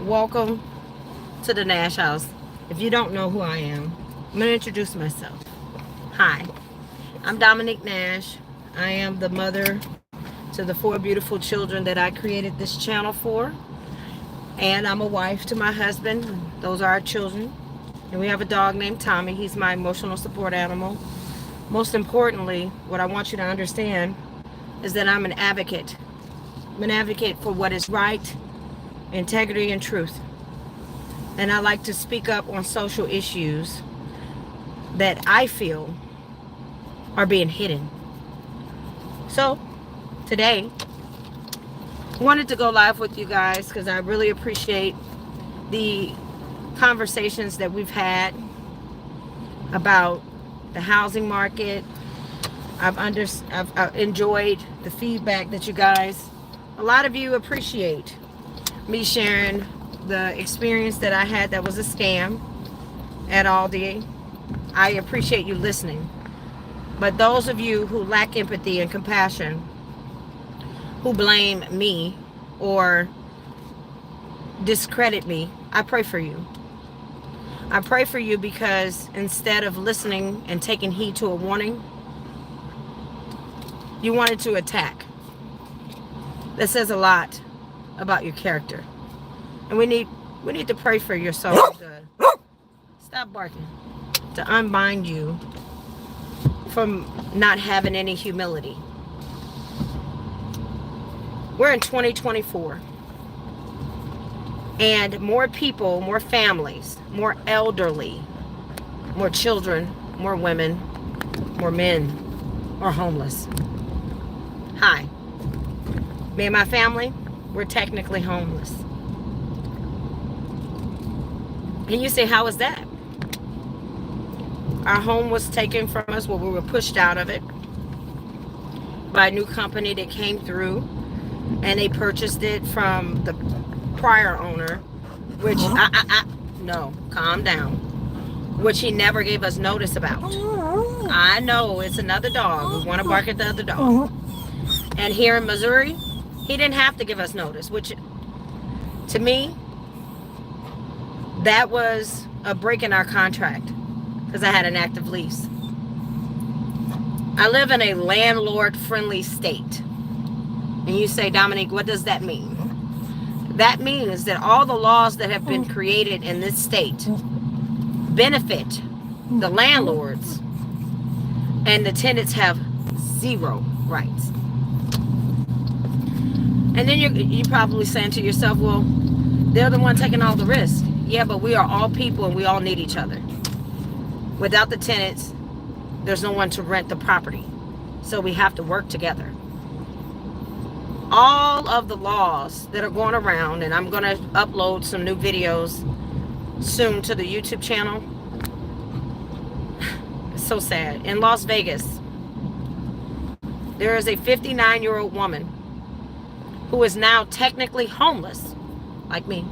Welcome to the Nash House. If you don't know who I am, I'm going to introduce myself. Hi, I'm Dominique Nash. I am the mother to the 4 beautiful children that I created this channel for. And I'm a wife to my husband. Those are our children. And we have a dog named Tommy. He's my emotional support animal. Most importantly, what I want you to understand is that I'm an advocate. I'm an advocate for what is right, integrity, and truth. And I like to speak up on social issues that I feel are being hidden. So today, I wanted to go live with you guys because I really appreciate the conversations that we've had about the housing market. I've enjoyed the feedback that you guys, a lot of you appreciate me sharing the experience that I had that was a scam at Aldi. I appreciate you listening. But those of you who lack empathy and compassion, who blame me or discredit me, I pray for you. I pray for you because instead of listening and taking heed to a warning, you wanted to attack. That says a lot about your character. And we need to pray for your soul to stop barking, to unbind you from not having any humility. We're in 2024. And more people, more families, more elderly, more children, more women, more men are homeless. Hi. Me and my family, we're technically homeless. And you say, how is that? Our home was taken from us, we were pushed out of it by a new company that came through, and they purchased it from the prior owner, which no, calm down, which he never gave us notice about. I know it's another dog. We want to bark at the other dog. And here in Missouri, he didn't have to give us notice, which to me, that was a break in our contract because I had an active lease. I live in a landlord-friendly state. And you say, Dominique, what does that mean? That means that all the laws that have been created in this state benefit the landlords, and the tenants have zero rights. And then you're probably saying to yourself, well, they're the one taking all the risk. Yeah, but we are all people and we all need each other. Without the tenants, there's no one to rent the property. So we have to work together. All of the laws that are going around, and I'm going to upload some new videos soon to the YouTube channel. It's so sad. In Las Vegas, there is a 59-year-old woman who is now technically homeless, like me,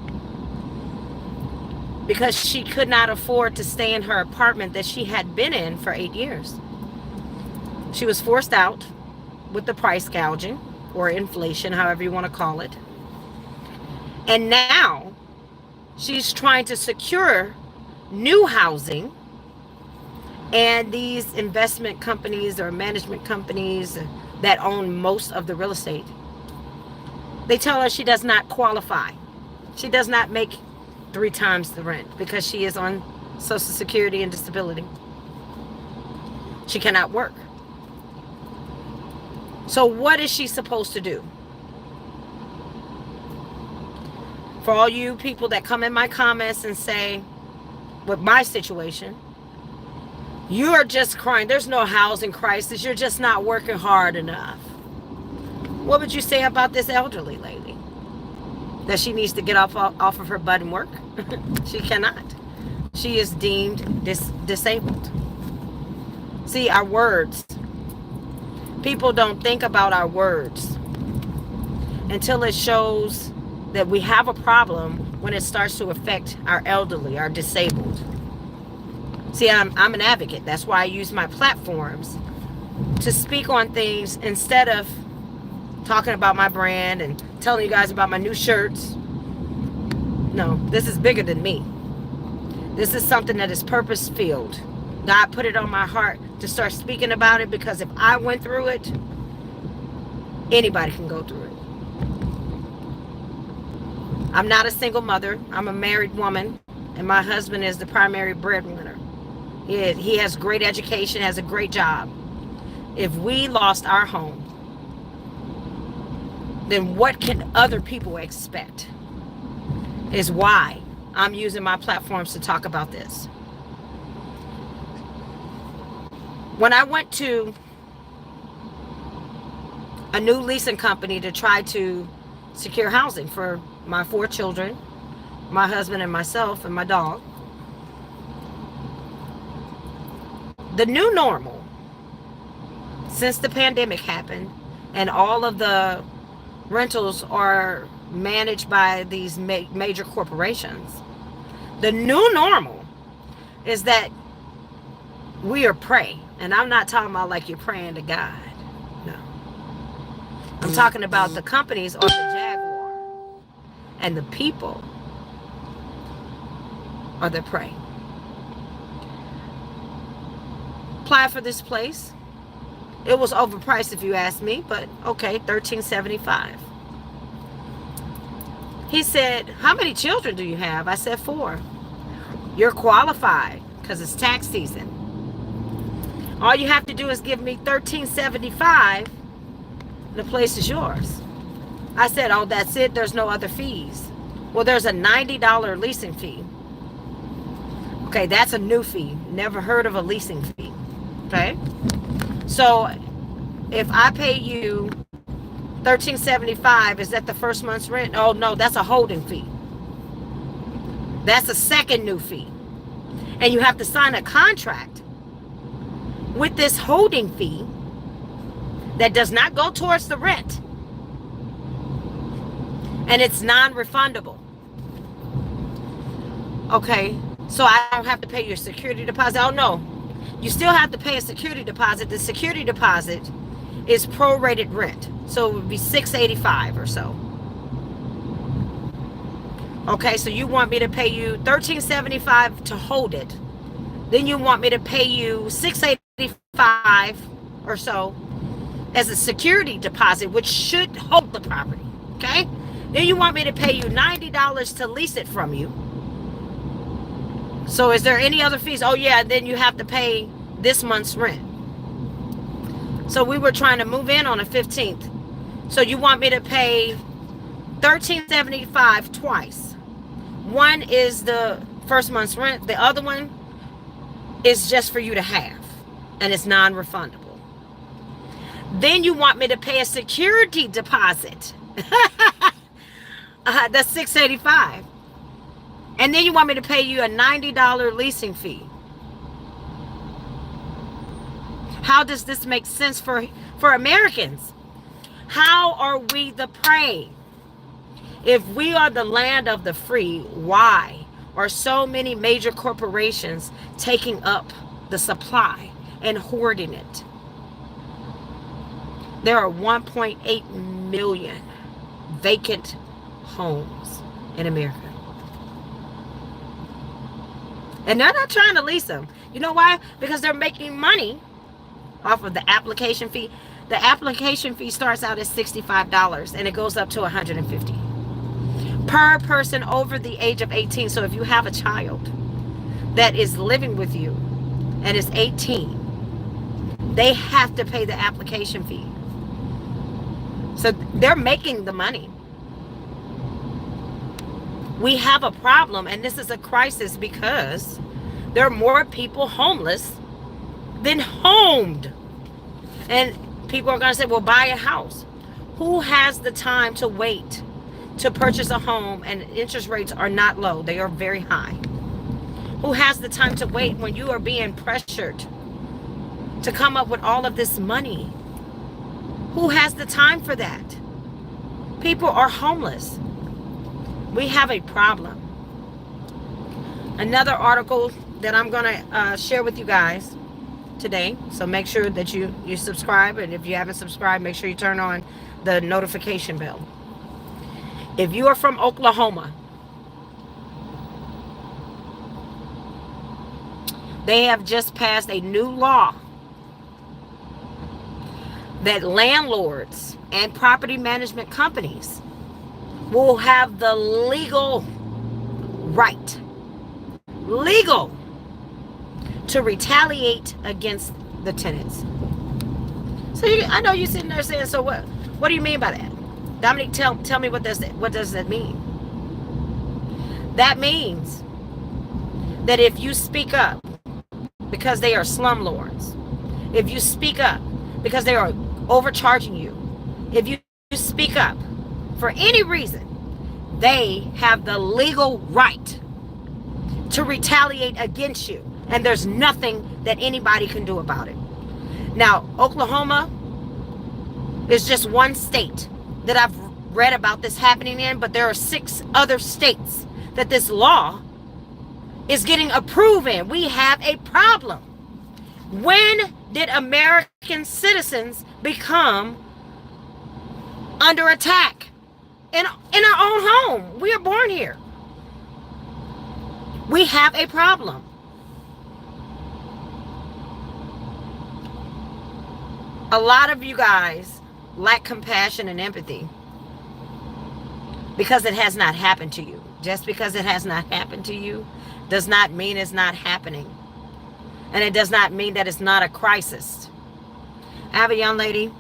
because she could not afford to stay in her apartment that she had been in for 8 years. She was forced out with the price gouging, or inflation, however you want to call it. And now she's trying to secure new housing, and these investment companies or management companies that own most of the real estate, they tell her she does not qualify. She does not make 3 times the rent because she is on Social Security and disability. She cannot work. So what is she supposed to do? For all you people that come in my comments and say, with my situation, you are just crying. There's no housing crisis. You're just not working hard enough. What would you say about this elderly lady? That she needs to get off of her butt and work? She cannot. She is deemed disabled. See, our words. People don't think about our words until it shows that we have a problem when it starts to affect our elderly, our disabled. See, I'm an advocate. That's why I use my platforms to speak on things instead of talking about my brand and telling you guys about my new shirts. No, this is bigger than me. This is something that is purpose-filled. God put it on my heart to start speaking about it, because if I went through it, anybody can go through it. I'm not a single mother. I'm a married woman, and my husband is the primary breadwinner. He has great education, has a great job. If we lost our home, then what can other people expect? Is why I'm using my platforms to talk about this. When I went to a new leasing company to try to secure housing for my 4 children, my husband and myself and my dog, the new normal since the pandemic happened and all of the rentals are managed by these major corporations, the new normal is that we are prey. And I'm not talking about like you're praying to God. No. I'm talking about the companies are the jaguar. And the people are the prey. Apply for this place. It was overpriced if you ask me, but okay, $13.75. He said, how many children do you have? I said 4. You're qualified because it's tax season. All you have to do is give me $13.75. The place is yours. I said, oh, that's it? There's no other fees. Well, there's a $90 leasing fee. Okay, that's a new fee. Never heard of a leasing fee. Okay? So if I pay you $13.75, is that the first month's rent? Oh, no, that's a holding fee. That's a second new fee. And you have to sign a contract with this holding fee that does not go towards the rent. And it's non-refundable. Okay, so I don't have to pay your security deposit. Oh, no. You still have to pay a security deposit. The security deposit is prorated rent. So it would be $685 or so. Okay, so you want me to pay you $13.75 to hold it. Then you want me to pay you $685 or so as a security deposit, which should hold the property. Okay? Then you want me to pay you $90 to lease it from you. So is there any other fees? Oh yeah, then you have to pay this month's rent. So we were trying to move in on the 15th. So you want me to pay $13.75 twice. One is the first month's rent. The other one is just for you to have. And it's non-refundable. Then you want me to pay a security deposit. That's $685. And then you want me to pay you a $90 leasing fee. How does this make sense for Americans? How are we the prey? If we are the land of the free, why are so many major corporations taking up the supply and hoarding it? There are 1.8 million vacant homes in America. And they're not trying to lease them. You know why? Because they're making money off of the application fee. The application fee starts out at $65 and it goes up to $150 per person over the age of 18. So if you have a child that is living with you and is 18, they have to pay the application fee. So they're making the money. We have a problem, and this is a crisis because there are more people homeless than homed. And people are going to say, well, buy a house. Who has the time to wait to purchase a home, and interest rates are not low, they are very high? Who has the time to wait when you are being pressured to come up with all of this money? Who has the time for that? People are homeless. We have a problem. Another article that I'm going to share with you guys today. So make sure that you subscribe. And if you haven't subscribed, make sure you turn on the notification bell. If you are from Oklahoma, They have just passed a new law that landlords and property management companies will have the legal to retaliate against the tenants. So I know you're sitting there saying, so what do you mean by that? Dominique, tell me what does that mean? That means that if you speak up because they are slumlords, if you speak up because they are overcharging you, if you speak up for any reason, they have the legal right to retaliate against you. And there's nothing that anybody can do about it. Now, Oklahoma is just one state that I've read about this happening in, but there are 6 other states that this law is getting approved in. We have a problem. When did American citizens become under attack? In our own home. We are born here. We have a problem. A lot of you guys lack compassion and empathy because it has not happened to you. Just because it has not happened to you does not mean it's not happening. And it does not mean that it's not a crisis. I have a young lady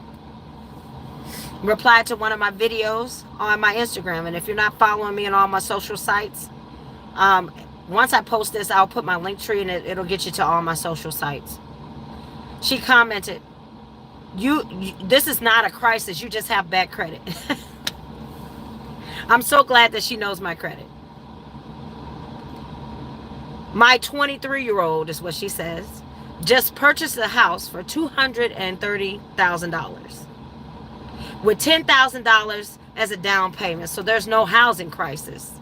reply to one of my videos on my Instagram. And if you're not following me on all my social sites, once I post this, I'll put my link tree and it'll get you to all my social sites. She commented, this is not a crisis. You just have bad credit. I'm so glad that she knows my credit. My 23-year-old is what she says, just purchased a house for $230,000 with $10,000 as a down payment. So there's no housing crisis.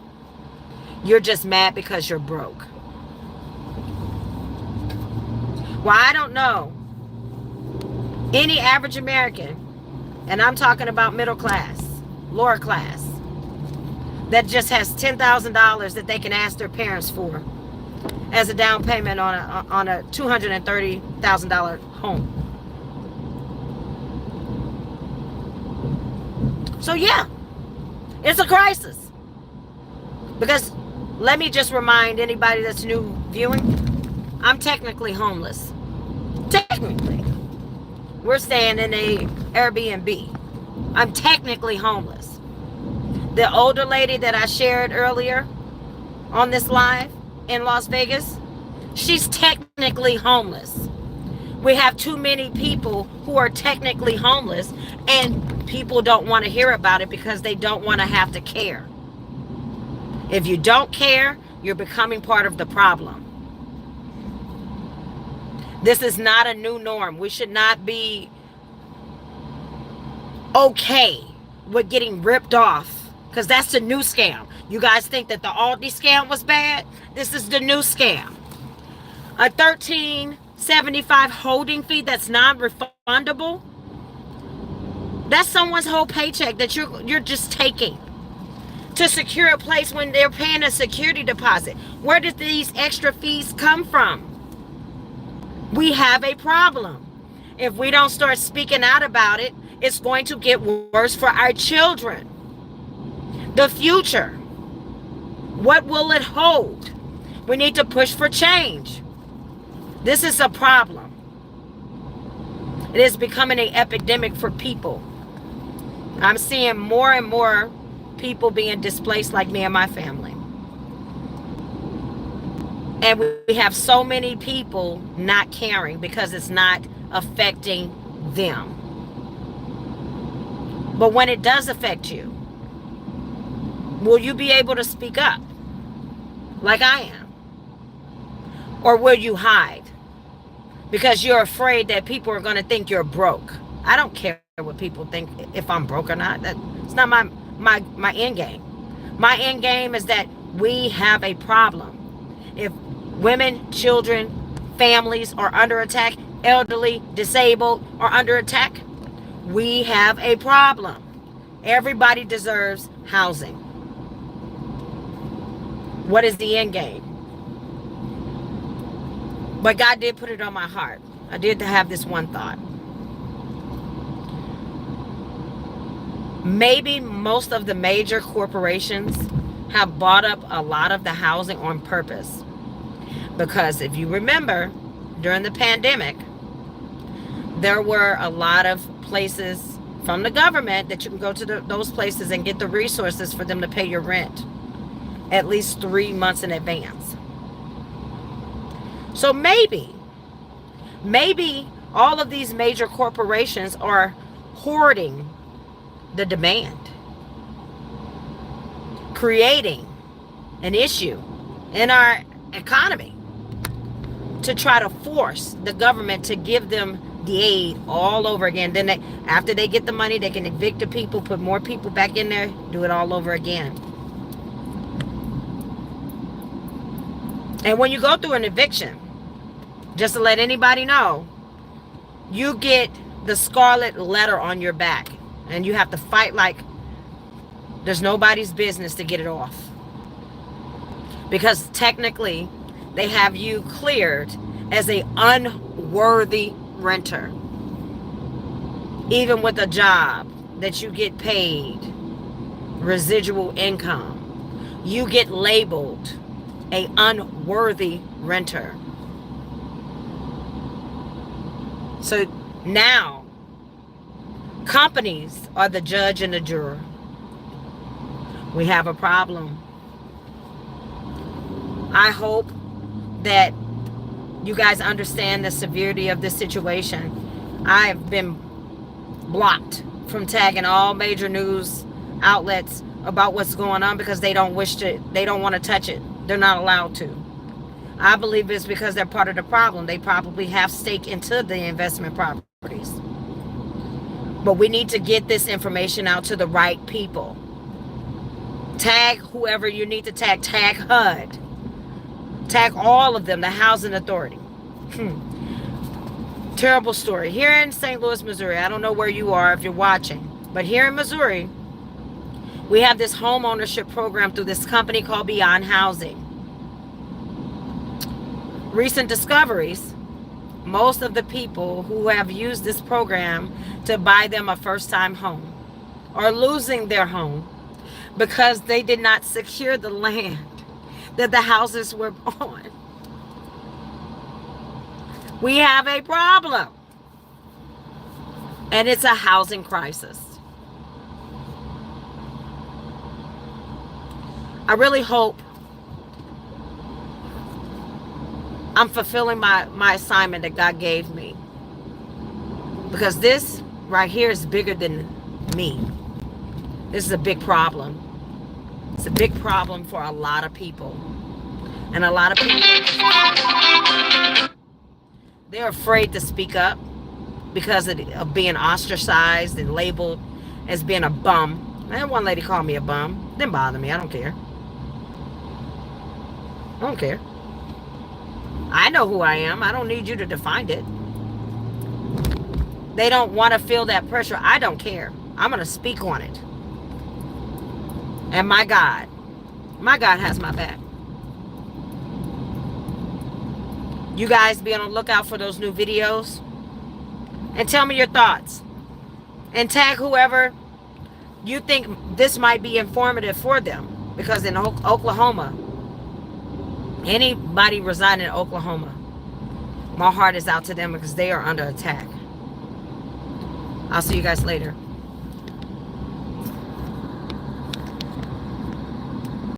You're just mad because you're broke. Well, I don't know any average American, and I'm talking about middle class, lower class, that just has $10,000 that they can ask their parents for as a down payment on a $230,000 home. So yeah, it's a crisis. Because let me just remind anybody that's new viewing, I'm technically homeless. Technically. We're staying in a Airbnb. I'm technically homeless. The older lady that I shared earlier on this live in Las Vegas, she's technically homeless. We have too many people who are technically homeless, and people don't want to hear about it because they don't want to have to care. If you don't care, you're becoming part of the problem. This is not a new norm. We should not be okay with getting ripped off, because that's the new scam. You guys think that the Aldi scam was bad? This is the new scam. A $13.75 holding fee that's non-refundable. That's someone's whole paycheck that you're just taking to secure a place when they're paying a security deposit. Where did these extra fees come from? We have a problem. If we don't start speaking out about it, it's going to get worse for our children. The future. What will it hold? We need to push for change. This is a problem. It is becoming an epidemic for people. I'm seeing more and more people being displaced, like me and my family. And we have so many people not caring because it's not affecting them. But when it does affect you, will you be able to speak up like I am? Or will you hide because you're afraid that people are going to think you're broke? I don't care what people think if I'm broke or not. It's not my end game. My end game is that we have a problem. If women, children, families are under attack, elderly, disabled are under attack, we have a problem. Everybody deserves housing. What is the end game? But God did put it on my heart. I did have this one thought. Maybe most of the major corporations have bought up a lot of the housing on purpose. Because if you remember, during the pandemic, there were a lot of places from the government that you can go to those places and get the resources for them to pay your rent at least 3 months in advance. So maybe all of these major corporations are hoarding the demand, creating an issue in our economy to try to force the government to give them the aid all over again. Then after they get the money, they can evict the people, put more people back in there, do it all over again. And when you go through an eviction, just to let anybody know, you get the scarlet letter on your back, and you have to fight like there's nobody's business to get it off. Because technically, they have you cleared as an unworthy renter. Even with a job that you get paid residual income, you get labeled an unworthy renter. So now, companies are the judge and the juror. We have a problem. I hope that you guys understand the severity of this situation. I've been blocked from tagging all major news outlets about what's going on because they don't want to touch it. They're not allowed to. I believe it's because they're part of the problem. They probably have stake into the investment properties. But we need to get this information out to the right people. Tag whoever you need to tag. Tag HUD. Tag all of them, the housing authority. Terrible story. Here in St. Louis, Missouri, I don't know where you are if you're watching, but here in Missouri, we have this home ownership program through this company called Beyond Housing. Recent discoveries, most of the people who have used this program to buy them a first-time home are losing their home because they did not secure the land that the houses were on. We have a problem, and it's a housing crisis. I really hope I'm fulfilling my assignment that God gave me, because this right here is bigger than me. This is a big problem. It's a big problem for a lot of people. And a lot of people, they're afraid to speak up because of being ostracized and labeled as being a bum. And one lady called me a bum. Didn't bother me. I don't care. I don't care. I know who I am. I don't need you to define it. They don't want to feel that pressure. I don't care. I'm going to speak on it. And my God has my back. You guys be on the lookout for those new videos. And tell me your thoughts. And tag whoever you think this might be informative for them. Because in Oklahoma, anybody residing in Oklahoma, my heart is out to them because they are under attack. I'll see you guys later.